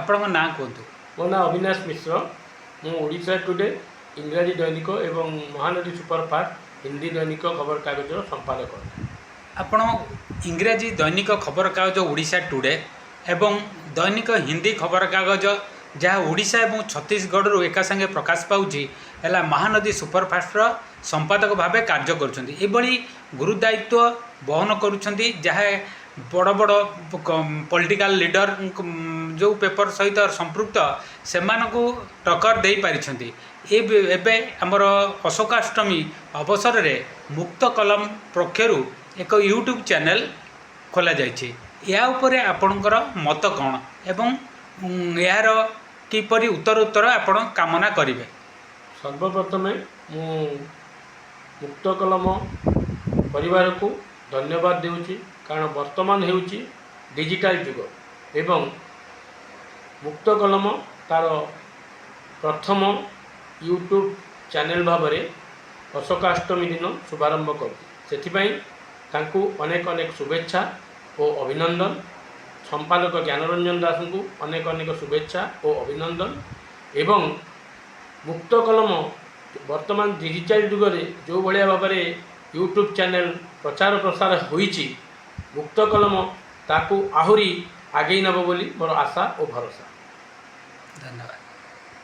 ଆପଣଙ୍କ ନାଁ କୁହନ୍ତୁ। ମୋ ନାଁ ଅବିନାଶ ମିଶ୍ର। ମୁଁ ଓଡ଼ିଶା ଟୁଡେ ଇଂରାଜୀ ଦୈନିକ ଏବଂ ମହାନଦୀ ସୁପରଫାଷ୍ଟ ହିନ୍ଦୀ ଦୈନିକ ଖବରକାଗଜର ସମ୍ପାଦକ। ଆପଣ ଇଂରାଜୀ ଦୈନିକ ଖବରକାଗଜ ଓଡ଼ିଶା ଟୁଡେ ଏବଂ ଦୈନିକ ହିନ୍ଦୀ ଖବରକାଗଜ ଯାହା ଓଡ଼ିଶା ଏବଂ ଛତିଶଗଡ଼ରୁ ଏକା ସାଙ୍ଗେ ପ୍ରକାଶ ପାଉଛି ହେଲା ମହାନଦୀ ସୁପରଫାଷ୍ଟର ସମ୍ପାଦକ ଭାବେ କାର୍ଯ୍ୟ କରୁଛନ୍ତି। ଏଭଳି ଗୁରୁ ଦାୟିତ୍ୱ ବହନ କରୁଛନ୍ତି ଯାହା ବଡ଼ ବଡ଼ ପଲିଟିକାଲ ଲିଡର ଯେଉଁ ପେପର ସହିତ ସମ୍ପୃକ୍ତ ସେମାନଙ୍କୁ ଟକ୍କର ଦେଇପାରିଛନ୍ତି। ଏବେ ଆମର ଅଶୋକାଷ୍ଟମୀ ଅବସରରେ ମୁକ୍ତ କଲମ ପକ୍ଷରୁ ଏକ ୟୁଟ୍ୟୁବ୍ ଚ୍ୟାନେଲ୍ ଖୋଲାଯାଇଛି। ଏହା ଉପରେ ଆପଣଙ୍କର ମତ କ'ଣ ଏବଂ ଏହାର କିପରି ଉତ୍ତର ଆପଣ କାମନା କରିବେ? ସର୍ବପ୍ରଥମେ ମୁଁ ମୁକ୍ତ କଲମ ପରିବାରକୁ ଧନ୍ୟବାଦ ଦେଉଛି, କାରଣ ବର୍ତ୍ତମାନ ହେଉଛି ଡିଜିଟାଲ ଯୁଗ ଏବଂ ମୁକ୍ତ କଲମ ତା'ର ପ୍ରଥମ ୟୁଟ୍ୟୁବ୍ ଚ୍ୟାନେଲ୍ ଭାବରେ ଅଶୋକାଷ୍ଟମୀ ଦିନ ଶୁଭାରମ୍ଭ କରୁଛି। ସେଥିପାଇଁ ତାଙ୍କୁ ଅନେକ ଅନେକ ଶୁଭେଚ୍ଛା ଓ ଅଭିନନ୍ଦନ। ସମ୍ପାଦକ ଜ୍ଞାନରଞ୍ଜନ ଦାସଙ୍କୁ ଅନେକ ଅନେକ ଶୁଭେଚ୍ଛା ଓ ଅଭିନନ୍ଦନ। ଏବଂ ମୁକ୍ତ କଲମ ବର୍ତ୍ତମାନ ଡିଜିଟାଲ ଯୁଗରେ ଯେଉଁ ଭଳିଆ ଭାବରେ ୟୁଟ୍ୟୁବ୍ ଚ୍ୟାନେଲ୍ ପ୍ରଚାର ପ୍ରସାର ହୋଇଛି, ମୁକ୍ତ କଲମ ତାକୁ ଆହୁରି ଆଗେଇ ନେବ ବୋଲି ମୋର ଆଶା ଓ ଭରସା। ଧନ୍ୟବାଦ।